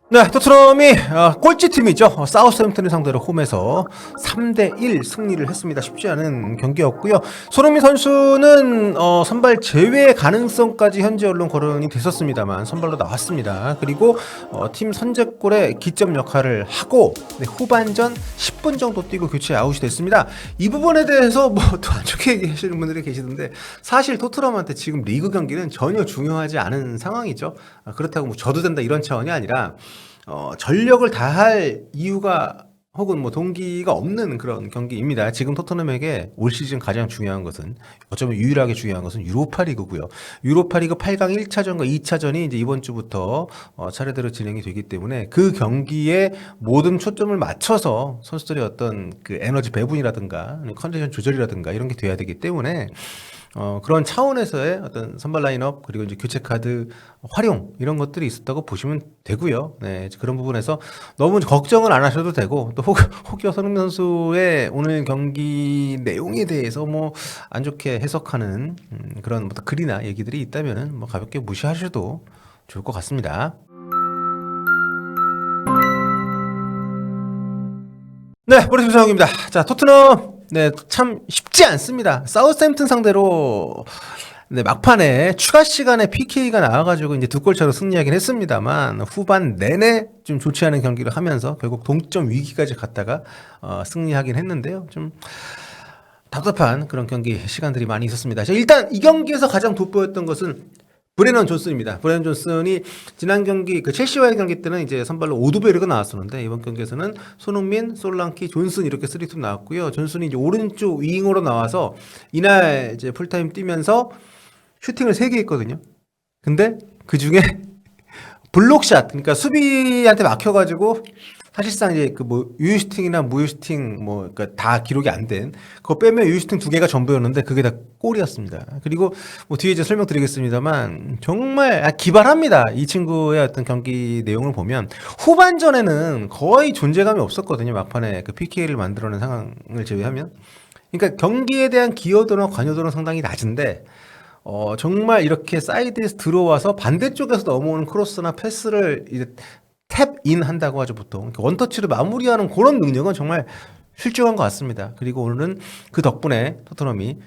네, 토트넘이 꼴찌팀이죠. 사우스햄튼을 상대로 홈에서 3대1 승리를 했습니다. 쉽지 않은 경기였고요. 손흥민 선수는 선발 제외 가능성까지 현재 언론 거론이 됐었습니다만 선발로 나왔습니다. 그리고 팀 선제골의 기점 역할을 하고 후반전 10분 정도 뛰고 교체 아웃이 됐습니다. 이 부분에 대해서 뭐 또 안 좋게 얘기하시는 분들이 계시던데 사실 토트넘한테 지금 리그 경기는 전혀 중요하지 않은 상황이죠. 그렇다고 뭐 져도 된다 이런 차원이 아니라 전력을 다할 이유가 혹은 뭐 동기가 없는 그런 경기입니다. 지금 토트넘에게 올 시즌 가장 중요한 것은 어쩌면 유일하게 중요한 것은 유로파리그고요. 유로파리그 8강 1차전과 2차전이 이제 이번 주부터 차례대로 진행이 되기 때문에 그 경기에 모든 초점을 맞춰서 선수들의 어떤 그 에너지 배분이라든가 컨디션 조절이라든가 이런 게 돼야 되기 때문에 그런 차원에서의 어떤 선발 라인업 그리고 이제 교체 카드 활용 이런 것들이 있었다고 보시면 되고요. 네, 그런 부분에서 너무 걱정을 안 하셔도 되고 또 혹여 손흥민 선수의 오늘 경기 내용에 대해서 뭐 안 좋게 해석하는 그런 뭐 글이나 얘기들이 있다면은 뭐 가볍게 무시하셔도 좋을 것 같습니다. 네, 보리스 정입니다. 자, 토트넘 네, 참 쉽지 않습니다. 사우스햄튼 상대로 네, 막판에 추가 시간에 PK가 나와가지고 이제 두 골 차로 승리하긴 했습니다만 후반 내내 좀 좋지 않은 경기를 하면서 결국 동점 위기까지 갔다가 승리하긴 했는데요. 좀 답답한 그런 경기 시간들이 많이 있었습니다. 자, 일단 이 경기에서 가장 돋보였던 것은 브레넌 존슨입니다. 브레넌 존슨이 지난 경기 그 첼시와의 경기 때는 이제 선발로 오드베르가 나왔었는데 이번 경기에서는 손흥민, 솔랑키, 존슨 이렇게 3투 나왔고요. 존슨이 이제 오른쪽 윙으로 나와서 이날 이제 풀타임 뛰면서 슈팅을 3개 했거든요. 근데 그 중에 블록샷, 그러니까 수비한테 막혀가지고 사실상 이제 그 뭐 유유슈팅이나 무유슈팅 뭐 그러니까 다 기록이 안 된 그거 빼면 유유슈팅 2개가 전부였는데 그게 다 골이었습니다. 그리고 뭐 뒤에 이제 설명드리겠습니다만 정말 기발합니다. 이 친구의 어떤 경기 내용을 보면 후반전에는 거의 존재감이 없었거든요. 막판에 그 PK를 만들어낸 상황을 제외하면. 그러니까 경기에 대한 기여도나 관여도는 상당히 낮은데 정말 이렇게 사이드에서 들어와서 반대쪽에서 넘어오는 크로스나 패스를 이제 탭인 한다고 하죠, 보통. 원터치로 마무리하는 그런 능력은 정말 실증한 것 같습니다. 그리고 오늘은 그 덕분에 토트넘이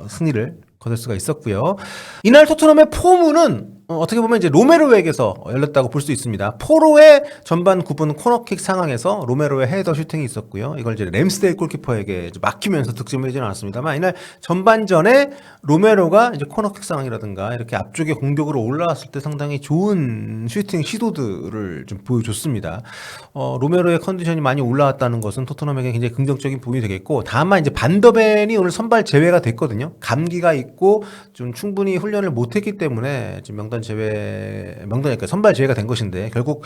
승리를 거둘 수가 있었고요. 이날 토트넘의 포문은 어떻게 보면 이제 로메로에게서 열렸다고 볼 수 있습니다. 포로의 전반 9분 코너킥 상황에서 로메로의 헤더 슈팅이 있었고요. 이걸 이제 램스데일 골키퍼에게 이제 막히면서 득점을 하지는 않았습니다만 이날 전반전에 로메로가 이제 코너킥 상황이라든가 이렇게 앞쪽에 공격으로 올라왔을 때 상당히 좋은 슈팅 시도들을 좀 보여줬습니다. 로메로의 컨디션이 많이 올라왔다는 것은 토트넘에게 굉장히 긍정적인 부분이 되겠고 다만 이제 반더벤이 오늘 선발 제외가 됐거든요. 감기가 있고 좀 충분히 훈련을 못했기 때문에 지금 명단이니까 선발 제외가 된 것인데 결국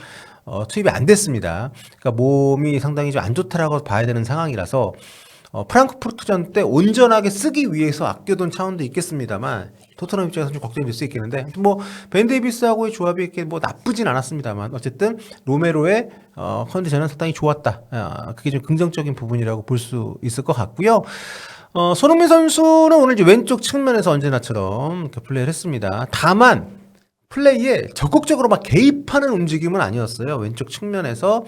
투입이 안 됐습니다. 그러니까 몸이 상당히 좀 안 좋다라고 봐야 되는 상황이라서 프랑크푸르트전 때 온전하게 쓰기 위해서 아껴둔 차원도 있겠습니다만 토트넘 입장에서 좀 걱정이 될 수 있겠는데 뭐 벤 데이비스하고의 조합이 이렇게 뭐 나쁘진 않았습니다만 어쨌든 로메로의 컨디션은 상당히 좋았다. 그게 좀 긍정적인 부분이라고 볼 수 있을 것 같고요. 손흥민 선수는 오늘 이제 왼쪽 측면에서 언제나처럼 이렇게 플레이를 했습니다. 다만 플레이에 적극적으로 막 개입하는 움직임은 아니었어요. 왼쪽 측면에서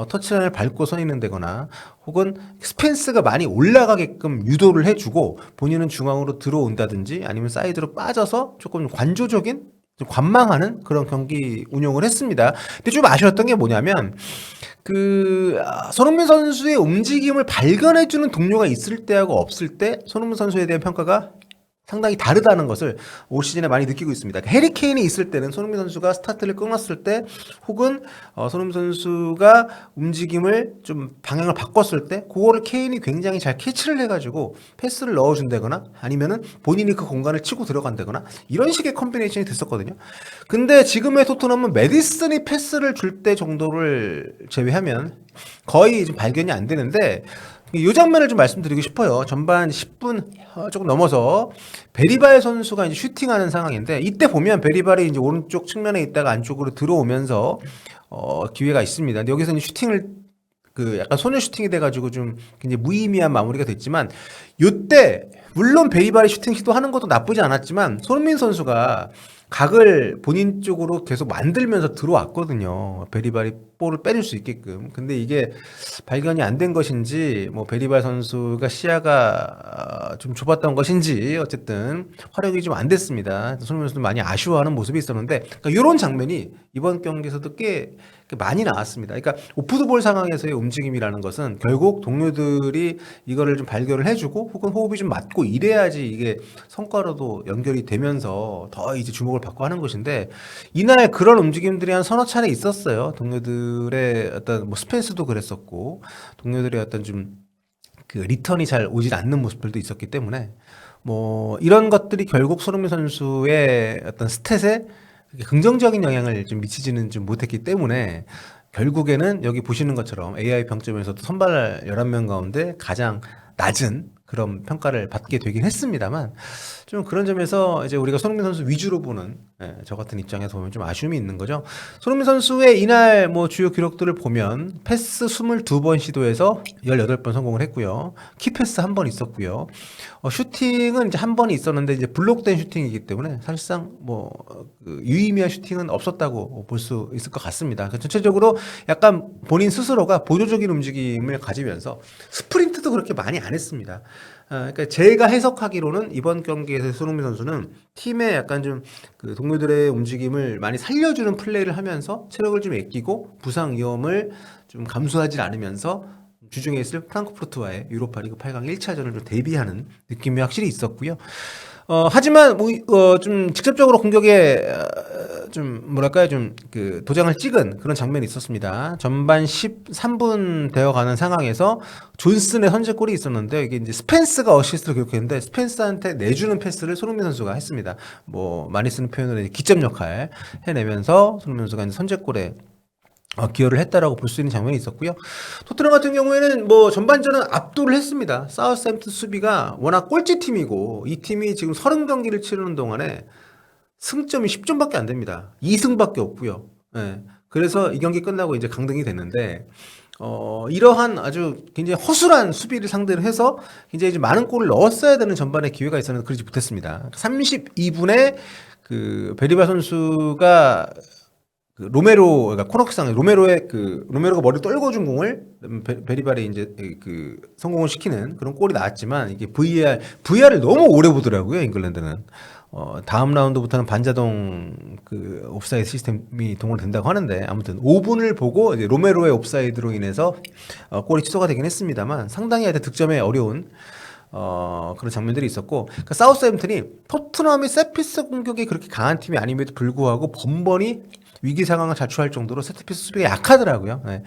터치라인을 밟고 서 있는 데거나 혹은 스펜스가 많이 올라가게끔 유도를 해주고 본인은 중앙으로 들어온다든지 아니면 사이드로 빠져서 조금 관조적인 좀 관망하는 그런 경기 운영을 했습니다. 근데 좀 아쉬웠던 게 뭐냐면 손흥민 선수의 움직임을 발견해주는 동료가 있을 때하고 없을 때 손흥민 선수에 대한 평가가 상당히 다르다는 것을 올 시즌에 많이 느끼고 있습니다. 해리 케인이 있을 때는 손흥민 선수가 스타트를 끊었을 때 혹은 손흥민 선수가 움직임을 좀 방향을 바꿨을 때 그거를 케인이 굉장히 잘 캐치를 해가지고 패스를 넣어준다거나 아니면은 본인이 그 공간을 치고 들어간다거나 이런 식의 콤비네이션이 됐었거든요. 근데 지금의 토트넘은 메디슨이 패스를 줄 때 정도를 제외하면 거의 좀 발견이 안 되는데 이 장면을 좀 말씀드리고 싶어요. 전반 10분 조금 넘어서 베리발 선수가 이제 슈팅하는 상황인데 이때 보면 베리발이 이제 오른쪽 측면에 있다가 안쪽으로 들어오면서 기회가 있습니다. 근데 여기서 이제 슈팅을 약간 소녀 슈팅이 돼가지고 좀 굉장히 무의미한 마무리가 됐지만 요때 물론 베리발이 슈팅 시도하는 것도 나쁘지 않았지만 손흥민 선수가 각을 본인 쪽으로 계속 만들면서 들어왔거든요. 베리발이 볼을 빼줄 수 있게끔. 근데 이게 발견이 안 된 것인지, 뭐 베리발 선수가 시야가 좀 좁았던 것인지, 어쨌든 활약이 좀 안 됐습니다. 손흥민 선수도 많이 아쉬워하는 모습이 있었는데, 그러니까 이런 장면이 이번 경기에서도 꽤 많이 나왔습니다. 그러니까 오프드볼 상황에서의 움직임이라는 것은 결국 동료들이 이거를 좀 발견을 해주고 혹은 호흡이 좀 맞고 이래야지 이게 성과로도 연결이 되면서 더 이제 주목을 받고 하는 것인데, 이날 그런 움직임들이 한 서너 차례 있었어요. 동료들의 어떤 뭐 스펜스도 그랬었고 동료들의 어떤 좀 그 리턴이 잘 오질 않는 모습들도 있었기 때문에 뭐 이런 것들이 결국 손흥민 선수의 어떤 스탯에 긍정적인 영향을 좀 미치지는 좀 못했기 때문에 결국에는 여기 보시는 것처럼 AI 평점에서도 선발 11명 가운데 가장 낮은 그런 평가를 받게 되긴 했습니다만, 좀 그런 점에서 이제 우리가 손흥민 선수 위주로 보는 저 같은 입장에서 보면 좀 아쉬움이 있는 거죠. 손흥민 선수의 이날 뭐 주요 기록들을 보면 패스 22번 시도해서 18번 성공을 했고요. 키패스 한 번 있었고요. 슈팅은 이제 한 번이 있었는데 이제 블록된 슈팅이기 때문에 사실상 뭐 유의미한 슈팅은 없었다고 볼 수 있을 것 같습니다. 전체적으로 약간 본인 스스로가 보조적인 움직임을 가지면서 스프린트도 그렇게 많이 안 했습니다. 그러니까 제가 해석하기로는 이번 경기에서 손흥민 선수는 팀의 약간 좀 그 동료들의 움직임을 많이 살려주는 플레이를 하면서 체력을 좀 아끼고 부상 위험을 좀 감수하지 않으면서 주중에 있을 프랑크푸르트와의 유로파리그 8강 1차전을 좀 대비하는 느낌이 확실히 있었고요. 하지만 좀 직접적으로 공격에 좀 뭐랄까요, 좀 그 도장을 찍은 그런 장면이 있었습니다. 전반 13분 되어가는 상황에서 존슨의 선제골이 있었는데, 이게 이제 스펜스가 어시스트를 기록했는데 스펜스한테 내주는 패스를 손흥민 선수가 했습니다. 뭐 많이 쓰는 표현으로 기점 역할 해내면서 손흥민 선수가 이제 선제골에 기여를 했다라고 볼 수 있는 장면이 있었고요. 토트넘 같은 경우에는 뭐 전반전은 압도를 했습니다. 사우스햄튼 수비가 워낙 꼴찌 팀이고 이 팀이 지금 30경기를 치르는 동안에 승점이 10점밖에 안 됩니다. 2승밖에 없고요. 예. 그래서 이 경기 끝나고 이제 강등이 됐는데, 이러한 아주 굉장히 허술한 수비를 상대로 해서 굉장히 이제 많은 골을 넣었어야 되는 전반에 기회가 있었는데 그러지 못했습니다. 32분에 그 베리바 선수가 그 로메로, 그러니까 코너킥상에 로메로가 머리 떨궈 준 공을 베리발이 이제 그 성공을 시키는 그런 골이 나왔지만, 이게 VR을 너무 오래 보더라고요, 잉글랜드는. 다음 라운드부터는 반자동 그 옵사이드 시스템이 동원된다고 하는데, 아무튼 5분을 보고 이제 로메로의 옵사이드로 인해서 골이 취소가 되긴 했습니다만, 상당히 하여튼 득점에 어려운 그런 장면들이 있었고, 그러니까 사우스햄튼이 토트넘이 세트피스 공격이 그렇게 강한 팀이 아님에도 불구하고 번번이 위기 상황을 자초할 정도로 세트피스 수비가 약하더라고요. 네.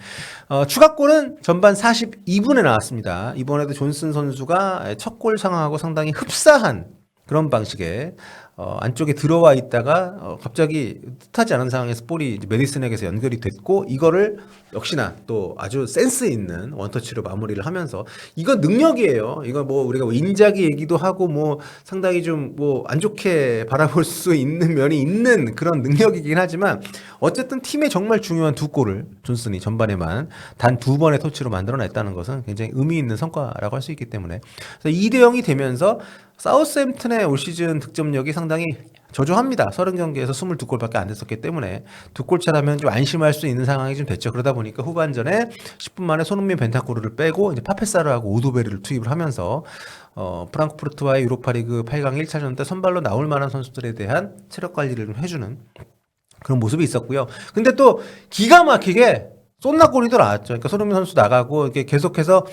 추가골은 전반 42분에 나왔습니다. 이번에도 존슨 선수가 첫 골 상황하고 상당히 흡사한 그런 방식의 안쪽에 들어와 있다가 갑자기 뜻하지 않은 상황에서 볼이 이제 메디슨에게서 연결이 됐고, 이거를 역시나 또 아주 센스 있는 원터치로 마무리를 하면서, 이건 능력이에요. 이거 뭐 우리가 뭐 인자기 얘기도 하고 뭐 상당히 좀 뭐 안 좋게 바라볼 수 있는 면이 있는 그런 능력이긴 하지만, 어쨌든 팀에 정말 중요한 두 골을 존슨이 전반에만 단 2번의 터치로 만들어냈다는 것은 굉장히 의미 있는 성과라고 할 수 있기 때문에, 그래서 2대0이 되면서 사우스햄튼의 올 시즌 득점력이 상당히 저조합니다. 30경기에서 22골밖에 안 됐었기 때문에 2골 차라면 좀 안심할 수 있는 상황이 좀 됐죠. 그러다 보니까 후반전에 10분 만에 손흥민 벤타쿠르를 빼고 이제 파페사르하고 오도베리를 투입을 하면서 프랑크푸르트와의 유로파리그 8강 1차전 때 선발로 나올 만한 선수들에 대한 체력 관리를 좀 해주는 그런 모습이 있었고요. 근데 또 기가 막히게 쏜나골이도 나왔죠. 그러니까 손흥민 선수 나가고 이렇게 계속해서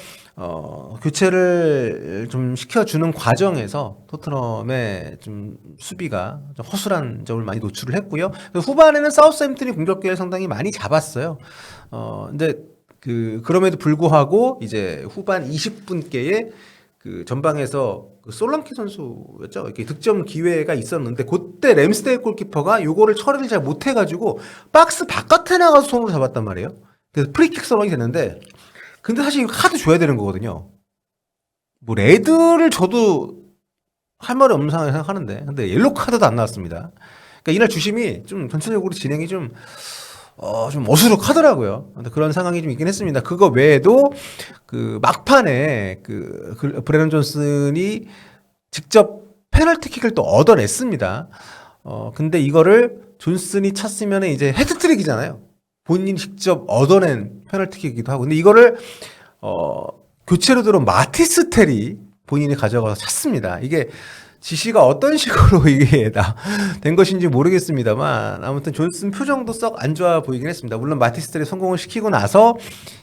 교체를 좀 시켜주는 과정에서 토트넘의 좀 수비가 좀 허술한 점을 많이 노출을 했고요. 후반에는 사우스햄튼이 공격 기회를 상당히 많이 잡았어요. 근데 그럼에도 불구하고 이제 후반 20분께에 그 전방에서 그 솔랑키 선수였죠. 이렇게 득점 기회가 있었는데 그때 램스데일 골키퍼가 요거를 처리를 잘 못해가지고 박스 바깥에 나가서 손으로 잡았단 말이에요. 그래서 프리킥 상황이 됐는데, 근데 사실 이거 카드 줘야 되는 거거든요. 뭐 레드를 줘도 할 말이 없는 상황을 생각하는데, 근데 옐로 카드도 안 나왔습니다. 그러니까 이날 주심이 좀 전체적으로 진행이 좀 어수룩하더라고요. 그런 상황이 좀 있긴 했습니다. 그거 외에도 그 막판에 브레넌 존슨이 직접 페널티킥을 또 얻어냈습니다. 근데 이거를 존슨이 찼으면 이제 헤드트릭이잖아요. 본인이 직접 얻어낸 페널티킥이기도 하고. 근데 이거를 교체로 들어온 마티스텔이 본인이 가져가서 찼습니다. 이게 지시가 어떤 식으로 이게 된 것인지 모르겠습니다만 아무튼 존슨 표정도 썩 안 좋아 보이긴 했습니다. 물론 마티스텔이 성공을 시키고 나서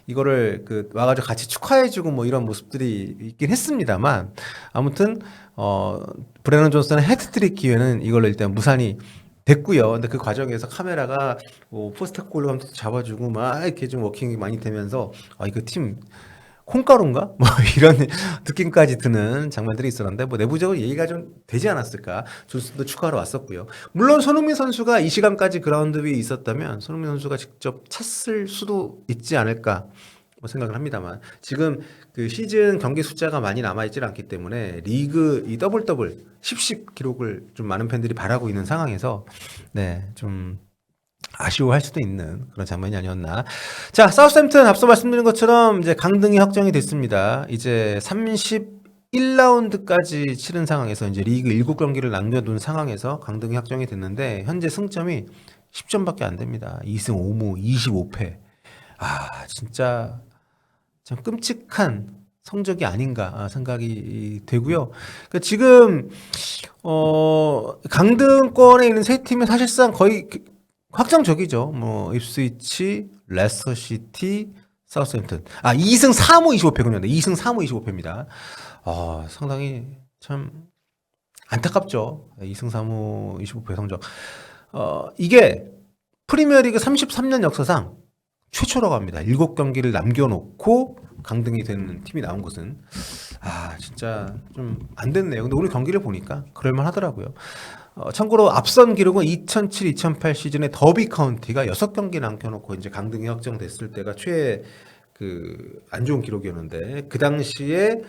이거를 와가지고 같이 축하해주고 뭐 이런 모습들이 있긴 했습니다만 아무튼 브레넌 존슨의 헤트트릭 기회는 이걸로 일단 무산이 됐고요. 근데 그 과정에서 카메라가 뭐 포스트골 감독도 잡아주고 막 이렇게 좀 워킹이 많이 되면서 이거 팀 콩가루인가? 뭐 이런 느낌까지 드는 장면들이 있었는데 뭐 내부적으로 얘기가 좀 되지 않았을까. 존슨도 축하하러 왔었고요. 물론 손흥민 선수가 이 시간까지 그라운드 위에 있었다면 손흥민 선수가 직접 찼을 수도 있지 않을까 뭐 생각을 합니다만 지금 그 시즌 경기 숫자가 많이 남아있질 않기 때문에 리그 이 더블 10 기록을 좀 많은 팬들이 바라고 있는 상황에서 네, 좀 아쉬워할 수도 있는 그런 장면이 아니었나. 자, 사우스햄튼 앞서 말씀드린 것처럼 이제 강등이 확정이 됐습니다. 이제 31라운드까지 치른 상황에서 이제 리그 7경기를 남겨둔 상황에서 강등이 확정이 됐는데 현재 승점이 10점밖에 안 됩니다. 2승 5무 25패. 진짜 참 끔찍한 성적이 아닌가 생각이 되고요. 그러니까 지금 강등권에 있는 세 팀은 사실상 거의 확정적이죠. 뭐 입스위치, 레스터시티, 사우스햄튼. 2승 3무 25패군요. 2승 3무 25패입니다. 상당히 참 안타깝죠. 2승 3무 25패 성적. 이게 프리미어리그 33년 역사상 최초라고 합니다. 7경기를 남겨놓고 강등이 되는 팀이 나온 것은 진짜 좀 안 됐네요. 근데 오늘 경기를 보니까 그럴만 하더라고요. 참고로 앞선 기록은 2007-2008 시즌에 더비 카운티가 6경기 남겨놓고 이제 강등이 확정됐을 때가 최애 안 좋은 기록이었는데 그 당시에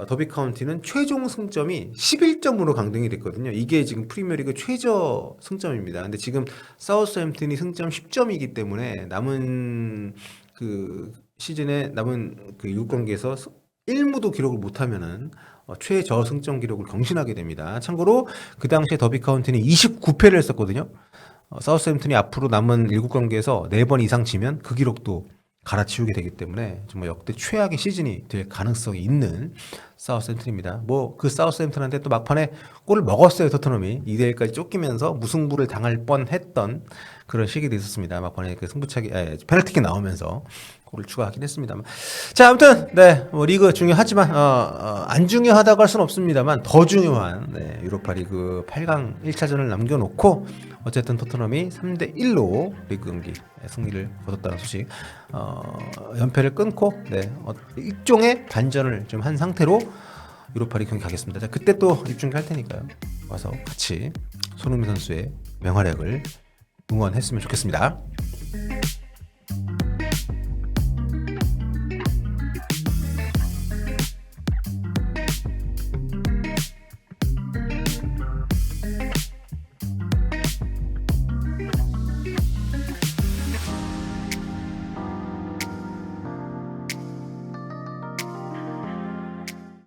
더비 카운티는 최종 승점이 11점으로 강등이 됐거든요. 이게 지금 프리미어리그 최저 승점입니다. 근데 지금 사우스햄튼이 승점 10점이기 때문에 남은 시즌에 남은 6경기에서 1무도 기록을 못하면은 최저 승점 기록을 경신하게 됩니다. 참고로 그 당시에 더비 카운티는 29패를 했었거든요. 사우스햄튼이 앞으로 남은 7경기에서 4번 이상 지면 그 기록도 갈아치우게 되기 때문에 정말 역대 최악의 시즌이 될 가능성이 있는 사우스햄튼입니다. 뭐 그 사우스햄튼한테 또 막판에 골을 먹었어요. 토트넘이 2대1까지 쫓기면서 무승부를 당할 뻔했던 그런 시기도 있었습니다. 막판에 승부차기 페널티킥 나오면서 골을 추가하긴 했습니다만. 자, 아무튼 뭐 리그 중요하지만 안 중요하다고 할 수는 없습니다만 더 중요한 유로파리그 8강 1차전을 남겨놓고 어쨌든 토트넘이 3대1로 리그 경기 승리를 거뒀다는 소식. 연패를 끊고 일종의 반전을 좀 한 상태로 유로파리그 경기 가겠습니다. 자, 그때 또 입중계할 테니까요. 와서 같이 손흥민 선수의 맹활약을 응원했으면 좋겠습니다.